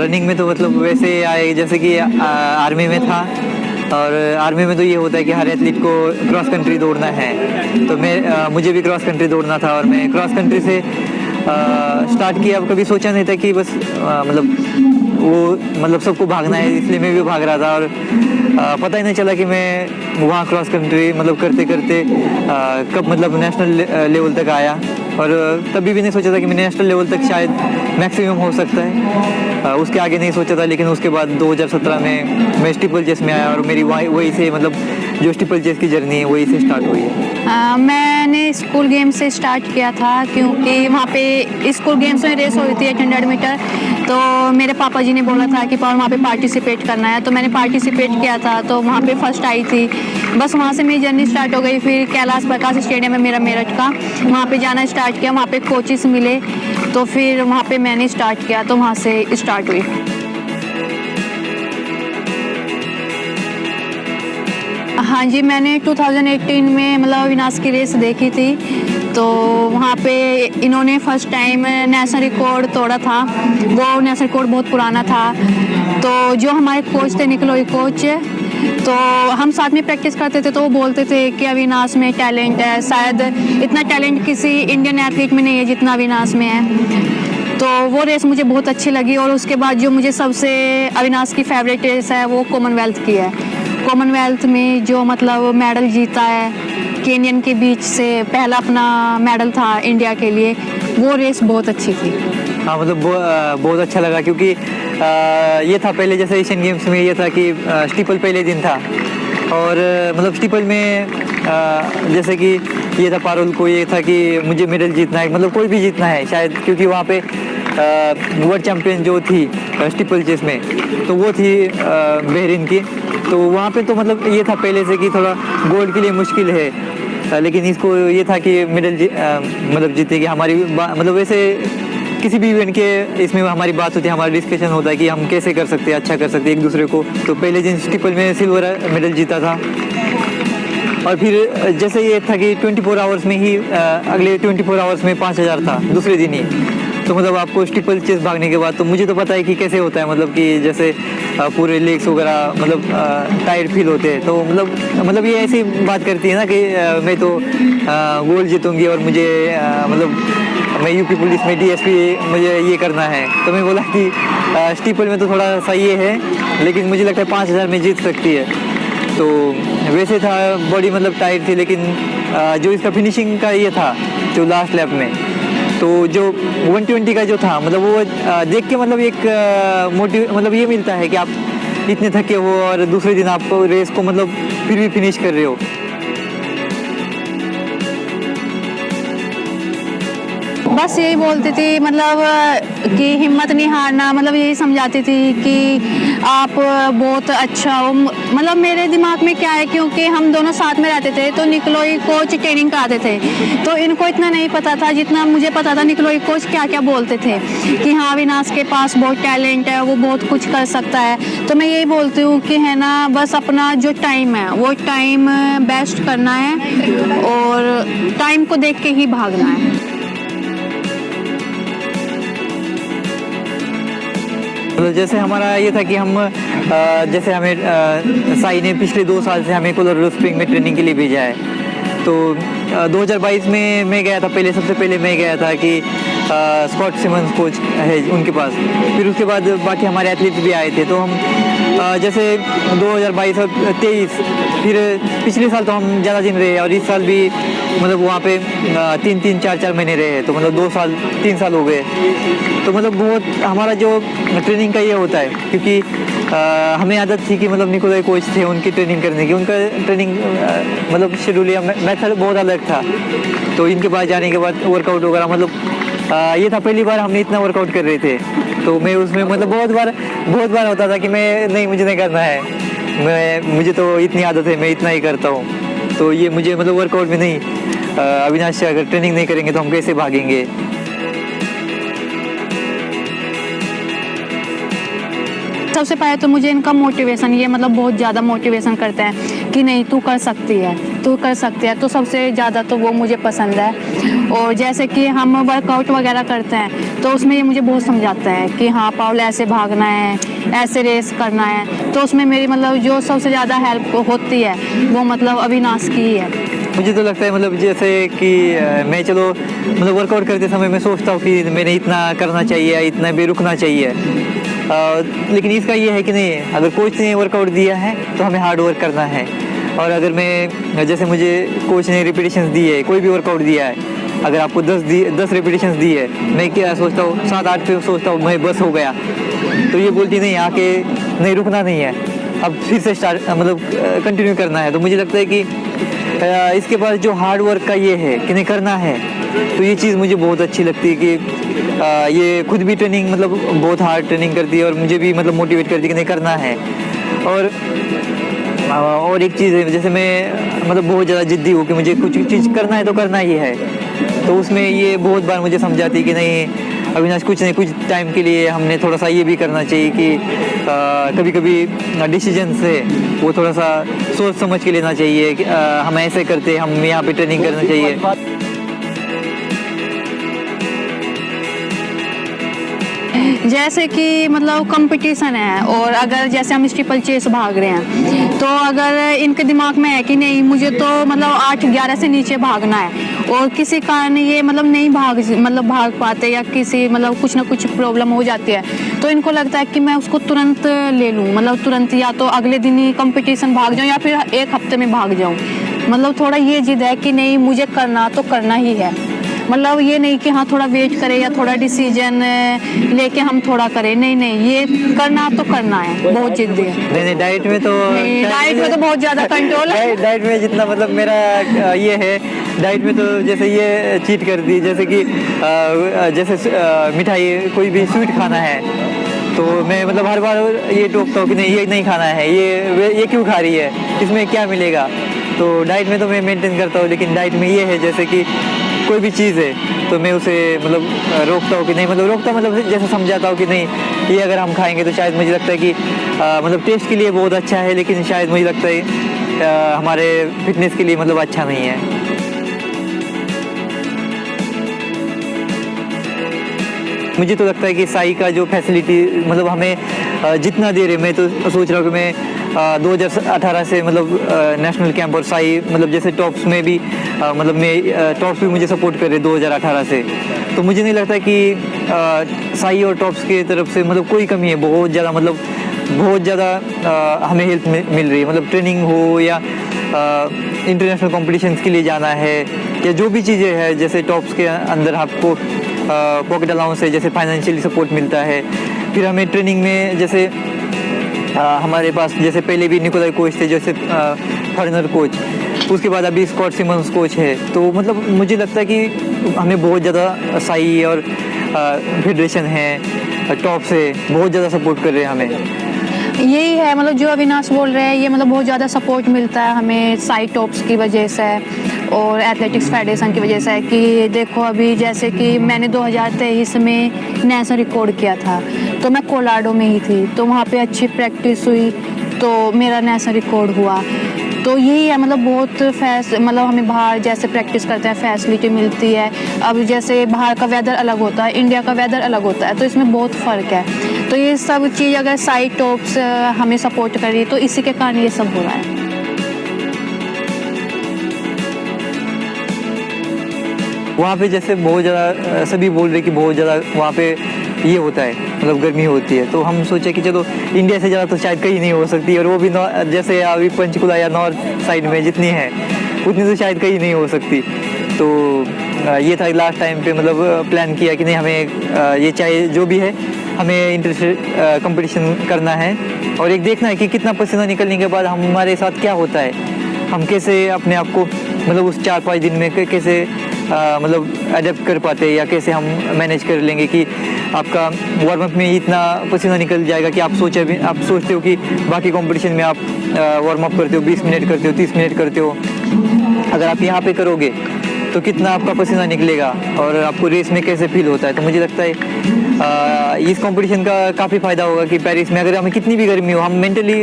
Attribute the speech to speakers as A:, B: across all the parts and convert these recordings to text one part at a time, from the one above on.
A: Running में तो मतलब वैसे आए जैसे कि आर्मी में था, और आर्मी में तो ये होता है कि हर एथलीट को क्रॉस कंट्री दौड़ना है। तो मुझे भी क्रॉस कंट्री दौड़ना था, और मैं क्रॉस कंट्री से स्टार्ट किया। अब कभी सोचा नहीं था कि बस मतलब सबको भागना है, इसलिए मैं भी भाग रहा था। और पता ही नहीं चला कि मैं वहाँ क्रॉस कंट्री मतलब करते करते कब मतलब नेशनल लेवल तक आया। और तभी भी नहीं सोचा था कि मैं नेशनल लेवल तक शायद मैक्सिमम हो सकता है, उसके आगे नहीं सोचा था। लेकिन उसके बाद 2017 में मैं स्टीपल चेस में आया, और मेरी वही से मतलब जो स्टीपल चेस की जर्नी है वही से स्टार्ट हुई है।
B: मैंने स्कूल गेम से स्टार्ट किया था, क्योंकि वहाँ पे स्कूल गेम्स में रेस होती है 800 मीटर। तो मेरे पापा जी ने बोला था कि पापा वहाँ पे पार्टिसिपेट करना है, तो मैंने पार्टिसिपेट किया था, तो वहाँ पे फर्स्ट आई थी। बस वहाँ से मेरी जर्नी स्टार्ट हो गई। फिर कैलाश प्रकाश स्टेडियम है मेरा मेरठ का, वहाँ पे जाना स्टार्ट किया। वहाँ पे कोचेस मिले, तो फिर वहाँ पे मैंने स्टार्ट किया, तो वहाँ से स्टार्ट हुई। हाँ जी, मैंने 2018 में मतलब अविनाश की रेस देखी थी। तो वहाँ पे इन्होंने फर्स्ट टाइम नेशनल रिकॉर्ड तोड़ा था। वो नेशनल रिकॉर्ड बहुत पुराना था। तो जो हमारे कोच थे निकलोई कोच, तो हम साथ में प्रैक्टिस करते थे, तो वो बोलते थे कि अविनाश में टैलेंट है, शायद इतना टैलेंट किसी इंडियन एथलीट में नहीं है जितना अविनाश में है। तो वो रेस मुझे बहुत अच्छी लगी। और उसके बाद जो मुझे सबसे अविनाश की फेवरेट रेस है वो कॉमनवेल्थ की है। कॉमनवेल्थ में जो मतलब मेडल जीता है, केनियन के बीच से पहला अपना मेडल था इंडिया के लिए, वो रेस बहुत अच्छी थी।
A: हाँ, मतलब बहुत अच्छा लगा, क्योंकि ये था पहले जैसे एशियन गेम्स में ये था कि स्टीपल पहले दिन था। और मतलब स्टीपल में जैसे कि ये था पारुल को ये था कि मुझे मेडल जीतना है, मतलब कोई भी जीतना है शायद, क्योंकि वहाँ पे वर्ल्ड चैम्पियन जो थी स्टीपल चेस में, तो वो थी बहरीन की। तो वहाँ पे तो मतलब ये था पहले से कि थोड़ा गोल्ड के लिए मुश्किल है, लेकिन इसको ये था कि मेडल मतलब जीतेगी हमारी। मतलब वैसे किसी भी इवेंट के इसमें हमारी बात होती है, हमारा डिस्कशन होता है कि हम कैसे कर सकते हैं, अच्छा कर सकते हैं एक दूसरे को। तो पहले दिन स्टीपल में सिल्वर मेडल जीता था, और फिर जैसे ये था कि 24 आवर्स में ही अगले 24 आवर्स में 5000 था दूसरे दिन ही। तो मतलब आपको स्टीपल चेस भागने के बाद तो मुझे तो पता है कि कैसे होता है, मतलब कि जैसे पूरे लेग्स वगैरह मतलब टायर्ड फील होते हैं। तो मतलब ये ऐसी बात करती है ना कि मैं तो गोल्ड जीतूंगी, और मुझे मतलब मैं यूपी पुलिस में डीएसपी मुझे ये करना है। तो मैं बोला कि स्टीपल में तो थोड़ा सा ये है, लेकिन मुझे लगता है 5000 में जीत सकती है। तो वैसे था बॉडी मतलब टाइट थी, लेकिन जो इसका फिनिशिंग का ये था जो लास्ट लैप में, तो जो 120 का जो था मतलब वो देख के मतलब एक मोटिव मतलब ये मिलता है कि आप इतने थके हो और दूसरे दिन आप रेस को मतलब फिर भी फिनिश कर रहे हो।
B: बस यही बोलती थी मतलब कि हिम्मत नहीं हारना, मतलब यही समझाती थी कि आप बहुत अच्छा हो। मतलब मेरे दिमाग में क्या है, क्योंकि हम दोनों साथ में रहते थे, तो निकलोई कोच ट्रेनिंग कराते थे, तो इनको इतना नहीं पता था जितना मुझे पता था। निकलोई कोच क्या क्या बोलते थे कि हाँ अविनाश के पास बहुत टैलेंट है, वो बहुत कुछ कर सकता है। तो मैं यही बोलती हूँ कि है ना, बस अपना जो टाइम है वो टाइम बेस्ट करना है, और टाइम को देख के ही भागना है।
A: तो जैसे हमारा ये था कि हम जैसे हमें साई ने पिछले 2 साल से हमें कोलोराडो स्प्रिंग में ट्रेनिंग के लिए भेजा है। तो 2022 में मैं गया था, सबसे पहले मैं गया था कि स्कॉट सिमंस कोच है उनके पास। फिर उसके बाद बाकी हमारे एथलीट्स भी आए थे। तो हम जैसे 2022 और 23, फिर पिछले साल तो हम ज़्यादा दिन रहे, और इस साल भी मतलब वहाँ पे 3-3, 4-4 महीने रहे हैं। तो मतलब 2 साल 3 साल हो गए। तो मतलब बहुत हमारा जो ट्रेनिंग का ये होता है, क्योंकि हमें आदत थी कि मतलब निकोलाई कोच थे उनकी ट्रेनिंग करने की, उनका ट्रेनिंग मतलब शेड्यूल या मेथड बहुत अलग था। तो इनके पास जाने के बाद वर्कआउट वगैरह मतलब ये था पहली बार हमने इतना वर्कआउट कर रहे थे। तो मैं उसमें मतलब बहुत बार होता था कि मुझे नहीं करना है, मुझे तो इतनी आदत है, मैं इतना ही करता हूँ। तो ये मुझे मतलब वर्कआउट में नहीं, अविनाश से अगर ट्रेनिंग नहीं करेंगे तो हम कैसे भागेंगे।
B: सबसे पहले तो मुझे इनका मोटिवेशन, ये मतलब बहुत ज़्यादा मोटिवेशन करते हैं कि नहीं तू कर सकती है, तू कर सकती है, तो सबसे ज़्यादा तो वो मुझे पसंद है। और जैसे कि हम वर्कआउट वगैरह करते हैं तो उसमें ये मुझे बहुत समझाते हैं कि हाँ पाउल ऐसे भागना है, ऐसे रेस करना है, तो उसमें मेरी मतलब जो सबसे ज़्यादा हेल्प होती है वो मतलब अविनाश की ही है।
A: मुझे तो लगता है मतलब जैसे कि मैं चलो मतलब वर्कआउट करते समय मैं सोचता हूँ कि मैंने इतना करना चाहिए, इतना भी रुकना चाहिए, लेकिन इसका ये है कि नहीं, अगर कोच ने वर्कआउट दिया है तो हमें हार्ड वर्क करना है। और अगर मैं जैसे मुझे कोच ने रिपीटेशंस दी है, कोई भी वर्कआउट दिया है, अगर आपको 10 रिपीटेशंस दी है, मैं क्या सोचता हूँ 7-8 पे सोचता हूँ मैं बस हो गया, तो ये बोलती नहीं आके नहीं रुकना नहीं है, अब फिर से स्टार्ट मतलब कंटिन्यू करना है। तो मुझे लगता है कि इसके पास जो हार्ड वर्क का ये है कि नहीं करना है, तो ये चीज़ मुझे बहुत अच्छी लगती है कि ये खुद भी ट्रेनिंग मतलब बहुत हार्ड ट्रेनिंग करती है और मुझे भी मतलब मोटिवेट करती है कि नहीं करना है। और एक चीज़ है, जैसे मैं मतलब बहुत ज़्यादा जिद्दी हूँ कि मुझे कुछ चीज़ करना है तो करना ही है, तो उसमें ये बहुत बार मुझे समझाती है कि नहीं अविनाश कुछ नहीं, कुछ टाइम के लिए हमने थोड़ा सा ये भी करना चाहिए कि कभी कभी डिसीजन से वो थोड़ा सा सोच समझ के लेना चाहिए कि हम ऐसे करते, हम यहाँ पे ट्रेनिंग करना चाहिए।
B: जैसे कि मतलब कंपटीशन है और अगर जैसे हम स्टीपल चेस भाग रहे हैं तो अगर इनके दिमाग में है कि नहीं मुझे तो मतलब 8-11 से नीचे भागना है और किसी कारण ये मतलब नहीं भाग पाते या किसी मतलब कुछ ना कुछ प्रॉब्लम हो जाती है, तो इनको लगता है कि मैं उसको तुरंत ले लूँ, मतलब तुरंत या तो अगले दिन ही कंपटीशन भाग जाऊँ या फिर 1 हफ्ते में भाग जाऊँ। मतलब थोड़ा ये जिद है कि नहीं मुझे करना तो करना ही है, मतलब ये नहीं कि हाँ थोड़ा वेट करें या थोड़ा डिसीजन लेके हम थोड़ा करें, नहीं ये करना तो करना है, बहुत जिद्दी है।
A: नहीं डाइट में तो
B: बहुत ज़्यादा कंट्रोल है।
A: डाइट में जितना मतलब मेरा ये है, डाइट में तो जैसे ये चीट कर दी, जैसे कि जैसे मिठाई कोई भी स्वीट खाना है तो मैं मतलब हर बार ये टोकता हूँ कि नहीं ये नहीं खाना है, ये क्यों खा रही है, इसमें क्या मिलेगा। तो डाइट में तो मैं मेंटेन करता हूँ, लेकिन डाइट में ये है जैसे कि कोई भी चीज़ है तो मैं उसे मतलब रोकता हूँ कि नहीं, मतलब रोकता मतलब जैसे समझाता हूँ कि नहीं ये अगर हम खाएंगे तो शायद मुझे लगता है कि मतलब टेस्ट के लिए बहुत अच्छा है, लेकिन शायद मुझे लगता है हमारे फिटनेस के लिए मतलब अच्छा नहीं है। मुझे तो लगता है कि साई का जो फैसिलिटी मतलब हमें जितना दे रहे, मैं तो सोच रहा हूँ कि मैं 2018 से मतलब नेशनल कैंप और साई मतलब जैसे टॉप्स में भी मतलब मैं टॉप्स भी मुझे सपोर्ट कर रहे 2018 से, तो मुझे नहीं लगता कि साई और टॉप्स की तरफ से मतलब कोई कमी है, बहुत ज़्यादा मतलब बहुत ज़्यादा हमें हेल्प मिल रही है, मतलब ट्रेनिंग हो या इंटरनेशनल कॉम्पिटिशन्स के लिए जाना है या जो भी चीज़ें हैं, जैसे टॉप्स के अंदर आपको पॉकेट अलाउंस है, जैसे फाइनेंशियली सपोर्ट मिलता है। फिर हमें ट्रेनिंग में जैसे हमारे पास जैसे पहले भी निकोलाई कोच थे, जैसे फॉरेनर कोच, उसके बाद अभी स्कॉट सिमंस कोच है, तो मतलब मुझे लगता है कि हमें बहुत ज़्यादा साई और फेडरेशन है, टॉप से बहुत ज़्यादा सपोर्ट कर रहे हैं हमें।
B: यही है मतलब जो अविनाश बोल रहे हैं, ये मतलब बहुत ज़्यादा सपोर्ट मिलता है हमें साई टॉप्स की वजह से और एथलेटिक्स फेडरेशन की वजह से, कि देखो अभी जैसे कि मैंने 2023 में नेशनल रिकॉर्ड किया था, तो मैं कोलोराडो में ही थी, तो वहाँ पे अच्छी प्रैक्टिस हुई तो मेरा नेशनल रिकॉर्ड हुआ। तो यही है मतलब बहुत मतलब हमें बाहर जैसे प्रैक्टिस करते हैं फैसिलिटी मिलती है। अब जैसे बाहर का वेदर अलग होता है, इंडिया का वेदर अलग होता है, तो इसमें बहुत फ़र्क है। तो ये सब चीज़ अगर साई टॉप्स हमें सपोर्ट कर रही है तो इसी के कारण ये सब हो रहा है।
A: वहाँ पे जैसे बहुत ज़्यादा सभी बोल रहे कि बहुत ज़्यादा वहाँ पे ये होता है, मतलब गर्मी होती है, तो हम सोचे कि चलो इंडिया से ज़्यादा तो शायद कहीं नहीं हो सकती, और वो भी जैसे अभी पंचकुला या नॉर्थ साइड में जितनी है उतनी तो शायद कहीं नहीं हो सकती। तो ये था लास्ट टाइम पे मतलब प्लान किया कि नहीं हमें ये चाहे जो भी है हमें इंटर कंपटीशन करना है और एक देखना है कि कितना पसीना निकलने के बाद हमारे साथ क्या होता है, हम कैसे अपने आप को मतलब उस 4-5 दिन में कैसे मतलब अडेप्ट कर पाते हैं या कैसे हम मैनेज कर लेंगे कि आपका वार्म अप में इतना पसीना निकल जाएगा कि आप सोचते हो कि बाकी कंपटीशन में आप वार्म अप करते हो 20 मिनट करते हो 30 मिनट करते हो, अगर आप यहाँ पे करोगे तो कितना आपका पसीना निकलेगा और आपको रेस में कैसे फील होता है। तो मुझे लगता है इस कंपटीशन का काफ़ी फ़ायदा होगा कि पेरिस में अगर हमें कितनी भी गर्मी हो, हम मेंटली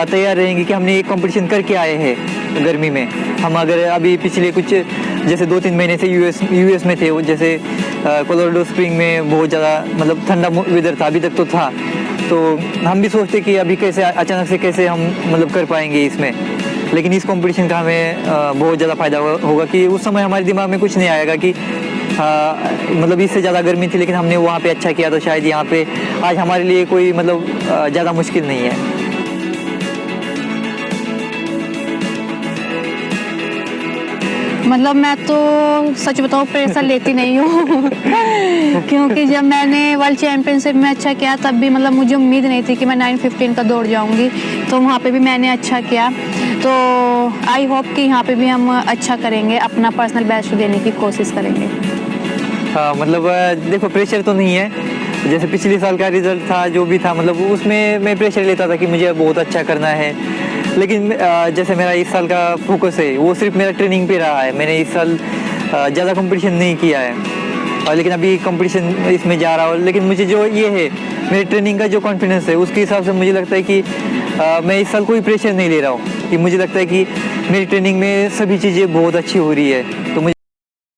A: तैयार रहेंगे कि हमने एक कंपटीशन करके आए हैं गर्मी में। हम अगर अभी पिछले कुछ जैसे 2-3 महीने से यूएस में थे, वो जैसे कोलोराडो स्प्रिंग में बहुत ज़्यादा मतलब ठंडा वेदर था, अभी तक तो था। तो हम भी सोचते कि अभी कैसे अचानक से कैसे हम मतलब कर पाएंगे इसमें, लेकिन इस कंपटीशन का हमें बहुत ज़्यादा फ़ायदा होगा कि उस समय हमारे दिमाग में कुछ नहीं आएगा कि मतलब इससे ज़्यादा गर्मी थी लेकिन हमने वहाँ पे अच्छा किया, तो शायद यहाँ पे आज हमारे लिए कोई मतलब ज़्यादा मुश्किल नहीं है।
B: मतलब मैं तो सच बताऊँ प्रेशर लेती नहीं हूँ क्योंकि जब मैंने वर्ल्ड चैम्पियनशिप में अच्छा किया तब भी मतलब मुझे उम्मीद नहीं थी कि मैं 9:15 का दौड़ जाऊँगी, तो वहाँ पे भी मैंने अच्छा किया। तो आई होप कि यहाँ पे भी हम अच्छा करेंगे, अपना पर्सनल बेस्ट देने की कोशिश करेंगे।
A: हाँ मतलब देखो प्रेशर तो नहीं है, जैसे पिछले साल का रिजल्ट था जो भी था, मतलब उसमें मैं प्रेशर लेता था कि मुझे बहुत अच्छा करना है, लेकिन जैसे मेरा इस साल का फोकस है वो सिर्फ मेरा ट्रेनिंग पे रहा है। मैंने इस साल ज़्यादा कंपटीशन नहीं किया है, लेकिन अभी कंपटीशन इसमें जा रहा हूँ। लेकिन मुझे जो ये है मेरे ट्रेनिंग का जो कॉन्फिडेंस है उसके हिसाब से मुझे लगता है कि मैं इस साल कोई प्रेशर नहीं ले रहा हूँ, कि मुझे लगता है कि मेरी ट्रेनिंग में सभी चीज़ें बहुत अच्छी हो रही है। तो मुझे